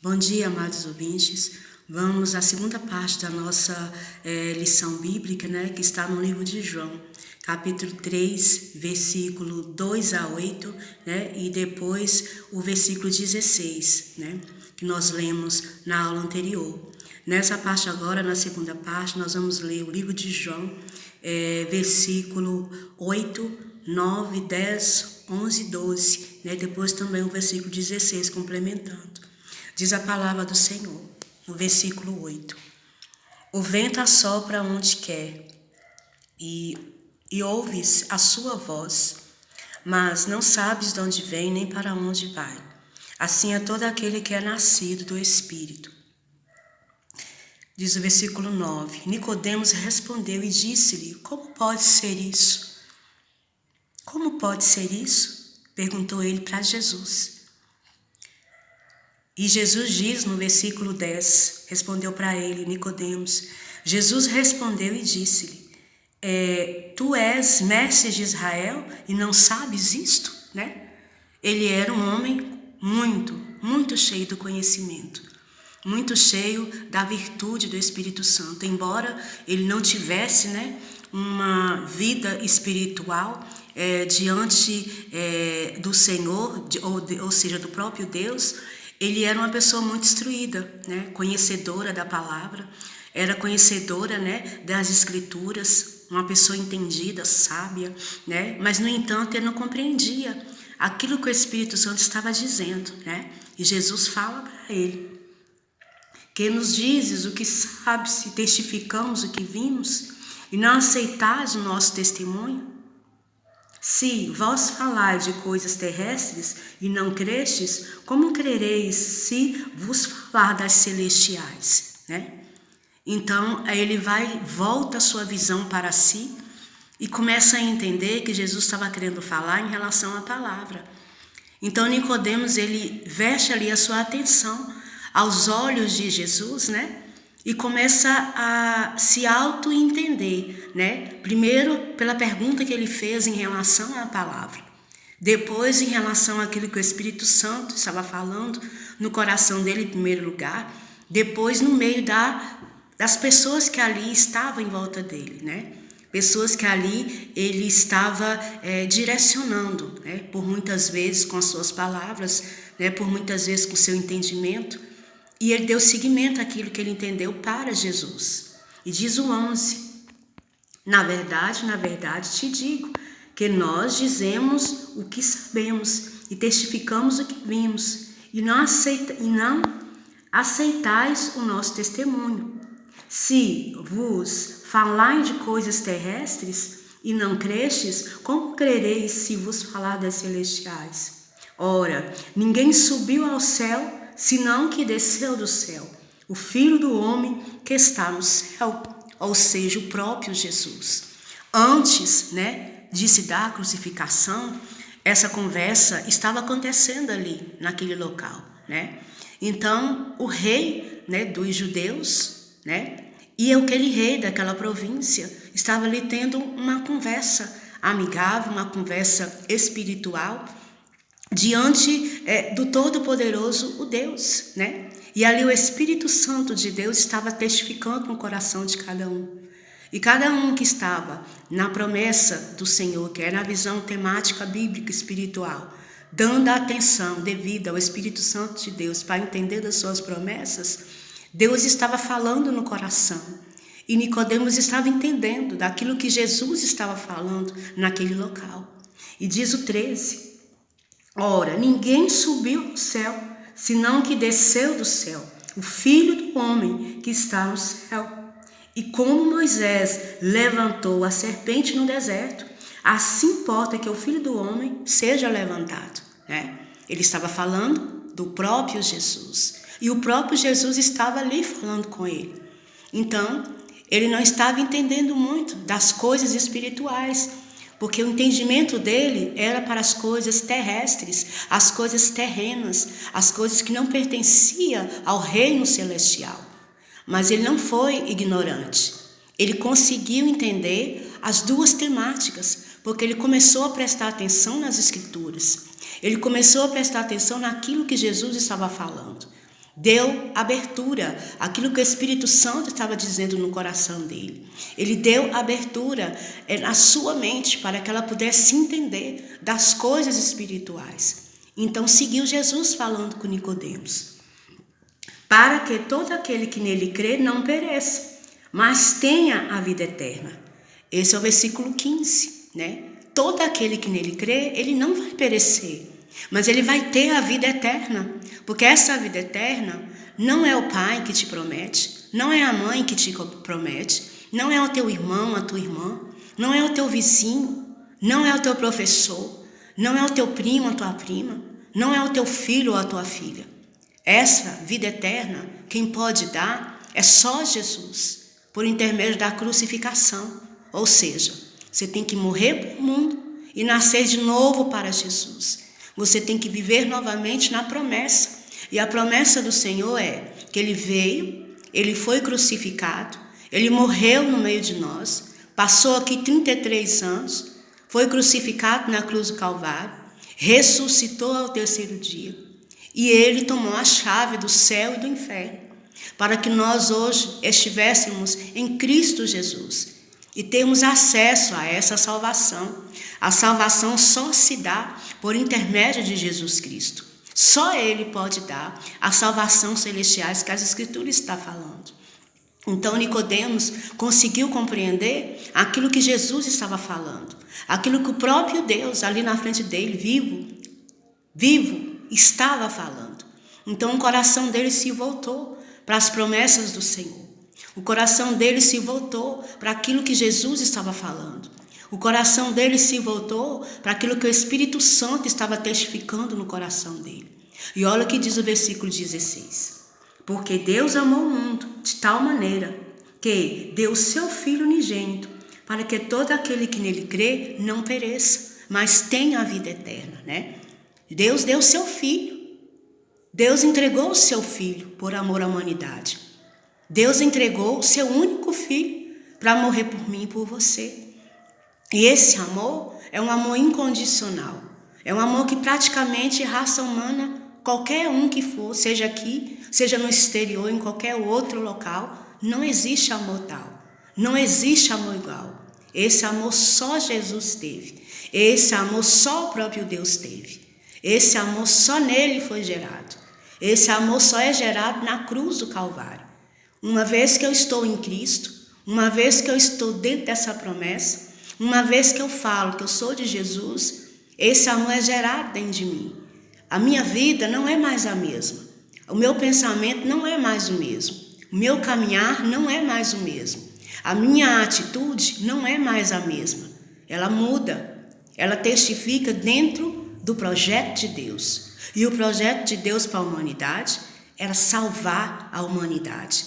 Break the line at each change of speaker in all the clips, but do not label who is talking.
Bom dia, amados ouvintes. Vamos à segunda parte da nossa lição bíblica, que está no livro de João, capítulo 3, versículo 2 a 8, e depois o versículo 16, que nós lemos na aula anterior. Nessa parte agora, na segunda parte, nós vamos ler o livro de João, versículo 8, 9, 10, 11 e 12, depois também o versículo 16, complementando. Diz a palavra do Senhor, no versículo 8. O vento assopra onde quer e ouves a sua voz, mas não sabes de onde vem nem para onde vai. Assim é todo aquele que é nascido do Espírito. Diz o versículo 9. Nicodemos respondeu e disse-lhe: Como pode ser isso? Como pode ser isso? Perguntou ele para Jesus. E Jesus diz no versículo 10, respondeu para ele, Nicodemos. Jesus respondeu e disse-lhe: Tu és mestre de Israel e não sabes isto? Ele era um homem muito cheio do conhecimento, muito cheio da virtude do Espírito Santo. Embora ele não tivesse uma vida espiritual diante do Senhor, ou seja, do próprio Deus, ele era uma pessoa muito instruída, conhecedora da palavra, era conhecedora das escrituras, uma pessoa entendida, sábia, mas no entanto ele não compreendia aquilo que o Espírito Santo estava dizendo, E Jesus fala para ele: Que nos dizes o que sabes e testificamos o que vimos, e não aceitais o nosso testemunho? Se vós falais de coisas terrestres e não crestes, como crereis se vos falar das celestiais? Então, ele volta a sua visão para si e começa a entender que Jesus estava querendo falar em relação à palavra. Então, Nicodemos, ele veste ali a sua atenção aos olhos de Jesus, e começa a se auto-entender, Primeiro, pela pergunta que ele fez em relação à palavra. Depois, em relação àquilo que o Espírito Santo estava falando no coração dele, em primeiro lugar. Depois, no meio das pessoas que ali estavam em volta dele, Pessoas que ali ele estava direcionando, por muitas vezes com as suas palavras, por muitas vezes com o seu entendimento. E ele deu seguimento àquilo que ele entendeu para Jesus. E diz o 11: Na verdade te digo, que nós dizemos o que sabemos e testificamos o que vimos, e não aceitais o nosso testemunho. Se vos falarem de coisas terrestres e não crestes, como crereis se vos falar das celestiais? Ora, ninguém subiu ao céu, senão que desceu do céu, o Filho do Homem que está no céu, ou seja, o próprio Jesus. Antes, de se dar a crucificação, essa conversa estava acontecendo ali, naquele local, Então, o rei, dos judeus, e aquele rei daquela província estava ali tendo uma conversa amigável, uma conversa espiritual, diante do Todo-Poderoso, o Deus, E ali o Espírito Santo de Deus estava testificando no coração de cada um. E cada um que estava na promessa do Senhor, que era a visão temática bíblica espiritual, dando a atenção devida ao Espírito Santo de Deus para entender das suas promessas, Deus estava falando no coração. E Nicodemos estava entendendo daquilo que Jesus estava falando naquele local. E diz o 13: Ora, ninguém subiu ao céu, senão que desceu do céu, o Filho do Homem que está no céu. E como Moisés levantou a serpente no deserto, assim importa que o Filho do Homem seja levantado. Ele estava falando do próprio Jesus. E o próprio Jesus estava ali falando com ele. Então, ele não estava entendendo muito das coisas espirituais, porque o entendimento dele era para as coisas terrestres, as coisas terrenas, as coisas que não pertenciam ao reino celestial. Mas ele não foi ignorante. Ele conseguiu entender as duas temáticas, porque ele começou a prestar atenção nas Escrituras. Ele começou a prestar atenção naquilo que Jesus estava falando. deu abertura àquilo que o Espírito Santo estava dizendo no coração dele. Ele deu abertura na sua mente para que ela pudesse entender das coisas espirituais. Então seguiu Jesus falando com Nicodemos: para que todo aquele que nele crê não pereça, mas tenha a vida eterna. Esse é o versículo 15, né? Todo aquele que nele crê, ele não vai perecer, mas ele vai ter a vida eterna, porque essa vida eterna não é o pai que te promete, não é a mãe que te promete, não é o teu irmão, a tua irmã, não é o teu vizinho, não é o teu professor, não é o teu primo, a tua prima, não é o teu filho ou a tua filha. Essa vida eterna, quem pode dar é só Jesus, por intermédio da crucificação. Ou seja, você tem que morrer para o mundo e nascer de novo para Jesus. Você tem que viver novamente na promessa. E a promessa do Senhor é que Ele veio, Ele foi crucificado, Ele morreu no meio de nós, passou aqui 33 anos, foi crucificado na cruz do Calvário, ressuscitou ao terceiro dia e Ele tomou a chave do céu e do inferno para que nós hoje estivéssemos em Cristo Jesus e termos acesso a essa salvação. A salvação só se dá por intermédio de Jesus Cristo. Só Ele pode dar a salvação celestial que as Escrituras estão falando. Então Nicodemos conseguiu compreender aquilo que Jesus estava falando, aquilo que o próprio Deus ali na frente dele, vivo, estava falando. Então o coração dele se voltou para as promessas do Senhor. O coração dele se voltou para aquilo que Jesus estava falando. O coração dele se voltou para aquilo que o Espírito Santo estava testificando no coração dele. E olha o que diz o versículo 16. Porque Deus amou o mundo de tal maneira que deu o seu Filho unigênito para que todo aquele que nele crê não pereça, mas tenha a vida eterna, né? Deus deu o seu Filho. Deus entregou o seu Filho por amor à humanidade. Deus entregou o seu único Filho para morrer por mim e por você. E esse amor é um amor incondicional. É um amor que praticamente raça humana, qualquer um que for, seja aqui, seja no exterior, em qualquer outro local, não existe amor tal. Não existe amor igual. Esse amor só Jesus teve. Esse amor só o próprio Deus teve. Esse amor só nele foi gerado. Esse amor só é gerado na cruz do Calvário. Uma vez que eu estou em Cristo, uma vez que eu estou dentro dessa promessa, uma vez que eu falo que eu sou de Jesus, esse amor é gerado dentro de mim. A minha vida não é mais a mesma. O meu pensamento não é mais o mesmo. O meu caminhar não é mais o mesmo. A minha atitude não é mais a mesma. Ela muda. Ela testifica dentro do projeto de Deus. E o projeto de Deus para a humanidade era salvar a humanidade.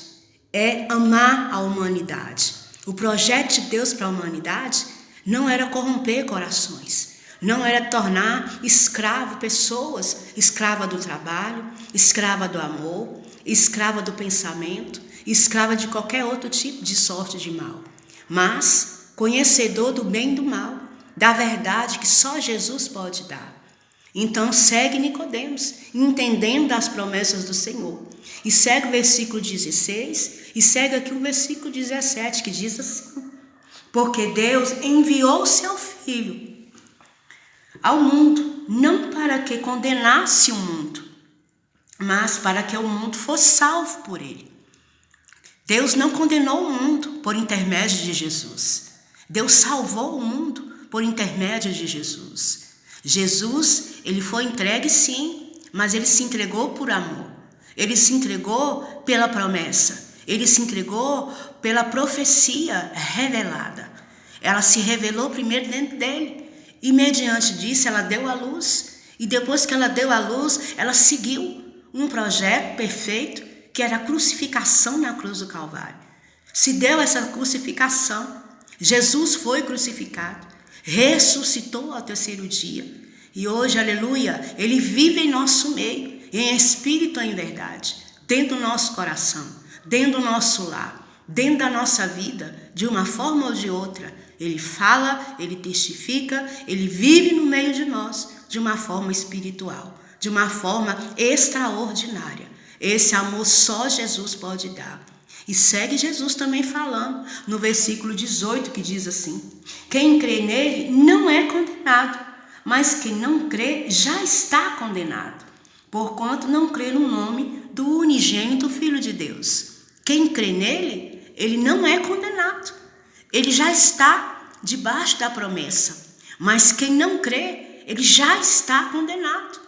É amar a humanidade. O projeto de Deus para a humanidade não era corromper corações. Não era tornar escravo pessoas, escrava do trabalho, escrava do amor, escrava do pensamento, escrava de qualquer outro tipo de sorte de mal. Mas conhecedor do bem e do mal, da verdade que só Jesus pode dar. Então segue Nicodemos, entendendo as promessas do Senhor. E segue o versículo 16 e segue aqui o versículo 17, que diz assim: porque Deus enviou o seu Filho ao mundo, não para que condenasse o mundo, mas para que o mundo fosse salvo por ele. Deus não condenou o mundo por intermédio de Jesus. Deus salvou o mundo por intermédio de Jesus. Jesus, ele foi entregue sim, mas ele se entregou por amor. Ele se entregou pela promessa. Ele se entregou pela profecia revelada. Ela se revelou primeiro dentro dele. E mediante disso ela deu a luz. E depois que ela deu a luz, ela seguiu um projeto perfeito, que era a crucificação na cruz do Calvário. Se deu essa crucificação. Jesus foi crucificado, ressuscitou ao terceiro dia. E hoje, aleluia, ele vive em nosso meio, em espírito ou em verdade, dentro do nosso coração, dentro do nosso lar, dentro da nossa vida, de uma forma ou de outra. Ele fala, ele testifica, ele vive no meio de nós de uma forma espiritual, de uma forma extraordinária. Esse amor só Jesus pode dar. E segue Jesus também falando no versículo 18, que diz assim: quem crê nele não é condenado, mas quem não crê já está condenado, porquanto não crê no nome do unigênito Filho de Deus. Quem crê nele, ele não é condenado. Ele já está debaixo da promessa. Mas quem não crê, ele já está condenado.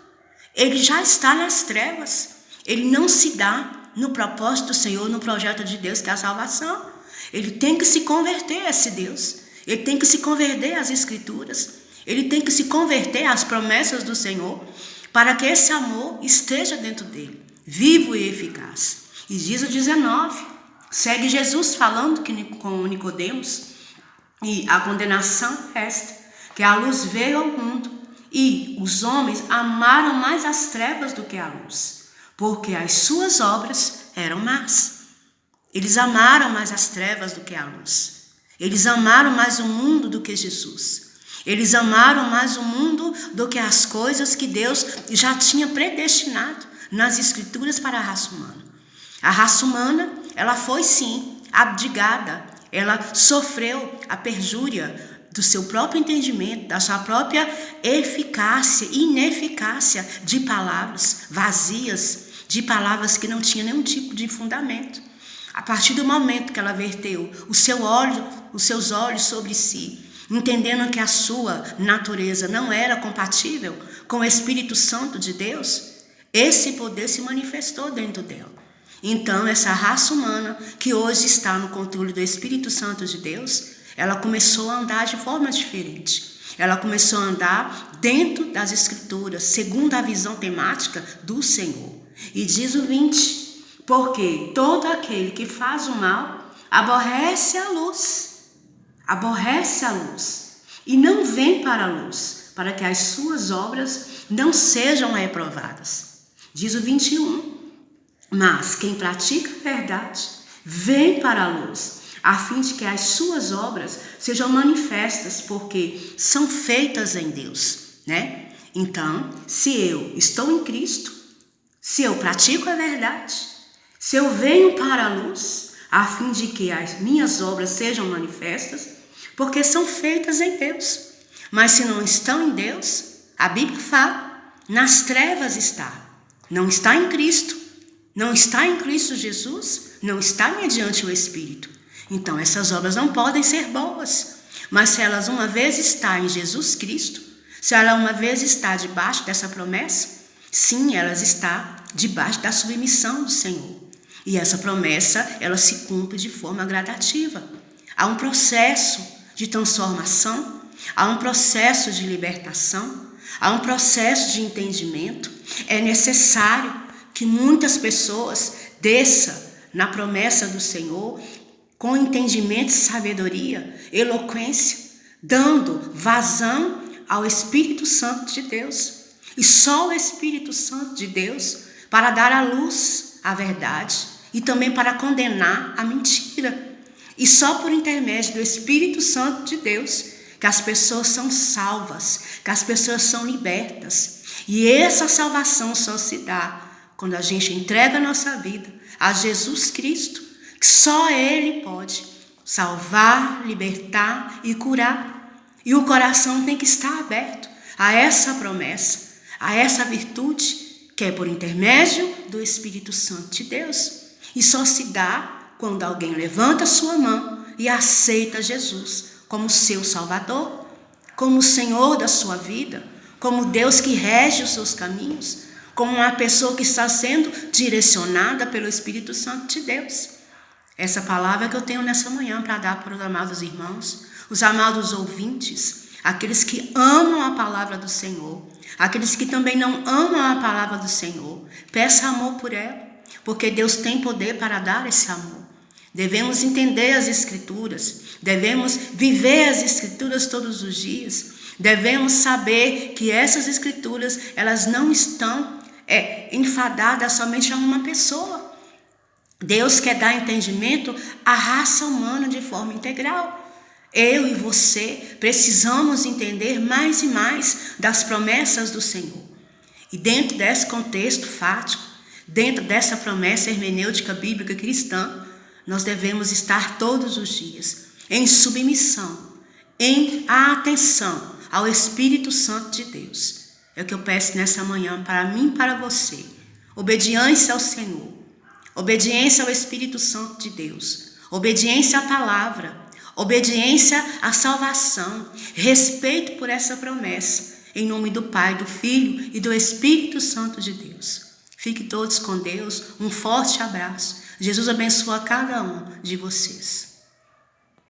Ele já está nas trevas. Ele não se dá no propósito do Senhor, no projeto de Deus, que é a salvação. Ele tem que se converter a esse Deus. Ele tem que se converter às Escrituras. Ele tem que se converter às promessas do Senhor, para que esse amor esteja dentro dele, vivo e eficaz. E diz o 19, segue Jesus falando com Nicodemos, e a condenação é esta, que a luz veio ao mundo, e os homens amaram mais as trevas do que a luz, porque as suas obras eram más. Eles amaram mais as trevas do que a luz. Eles amaram mais o mundo do que Jesus. Eles amaram mais o mundo do que as coisas que Deus já tinha predestinado nas Escrituras para a raça humana. A raça humana, ela foi sim abdicada, ela sofreu a perjúria do seu próprio entendimento, da sua própria eficácia e ineficácia de palavras vazias, de palavras que não tinham nenhum tipo de fundamento. A partir do momento que ela verteu os seus olhos sobre si, entendendo que a sua natureza não era compatível com o Espírito Santo de Deus, esse poder se manifestou dentro dela. Então, essa raça humana, que hoje está no controle do Espírito Santo de Deus, ela começou a andar de forma diferente. Ela começou a andar dentro das Escrituras, segundo a visão temática do Senhor. E diz o 20, porque todo aquele que faz o mal aborrece a luz, e não vem para a luz, para que as suas obras não sejam reprovadas. Diz o 21, mas quem pratica a verdade vem para a luz, a fim de que as suas obras sejam manifestas, porque são feitas em Deus, né? Então, se eu estou em Cristo, se eu pratico a verdade, se eu venho para a luz, a fim de que as minhas obras sejam manifestas, porque são feitas em Deus. Mas se não estão em Deus, a Bíblia fala, nas trevas está. Não está em Cristo. Não está em Cristo Jesus, não está mediante o Espírito. Então essas obras não podem ser boas. Mas se elas uma vez estão em Jesus Cristo, se ela uma vez está debaixo dessa promessa, sim, elas estão debaixo da submissão do Senhor. E essa promessa, ela se cumpre de forma gradativa. Há um processo de transformação, há um processo de libertação, há um processo de entendimento. É necessário que muitas pessoas desçam na promessa do Senhor com entendimento, sabedoria, eloquência, dando vazão ao Espírito Santo de Deus. E só o Espírito Santo de Deus para dar à luz a verdade e também para condenar a mentira. E só por intermédio do Espírito Santo de Deus que as pessoas são salvas, que as pessoas são libertas. E essa salvação só se dá quando a gente entrega a nossa vida a Jesus Cristo, que só Ele pode salvar, libertar e curar. E o coração tem que estar aberto a essa promessa, a essa virtude, que é por intermédio do Espírito Santo de Deus. E só se dá quando alguém levanta sua mão e aceita Jesus como seu Salvador, como o Senhor da sua vida, como Deus que rege os seus caminhos, como uma pessoa que está sendo direcionada pelo Espírito Santo de Deus. Essa palavra que eu tenho nessa manhã para dar para os amados irmãos, os amados ouvintes, aqueles que amam a palavra do Senhor, aqueles que também não amam a palavra do Senhor, peça amor por ela, porque Deus tem poder para dar esse amor. Devemos entender as Escrituras, devemos viver as Escrituras todos os dias, devemos saber que essas Escrituras, elas não estão enfadadas somente a uma pessoa. Deus quer dar entendimento à raça humana de forma integral. Eu e você precisamos entender mais e mais das promessas do Senhor. E dentro desse contexto fático, Dentro dessa promessa hermenêutica bíblica cristã, nós devemos estar todos os dias em submissão, em atenção ao Espírito Santo de Deus. É o que eu peço nessa manhã para mim e para você. Obediência ao Senhor, obediência ao Espírito Santo de Deus, obediência à palavra, obediência à salvação, respeito por essa promessa, em nome do Pai, do Filho e do Espírito Santo de Deus. Fiquem todos com Deus, um forte abraço. Jesus abençoa cada um de vocês.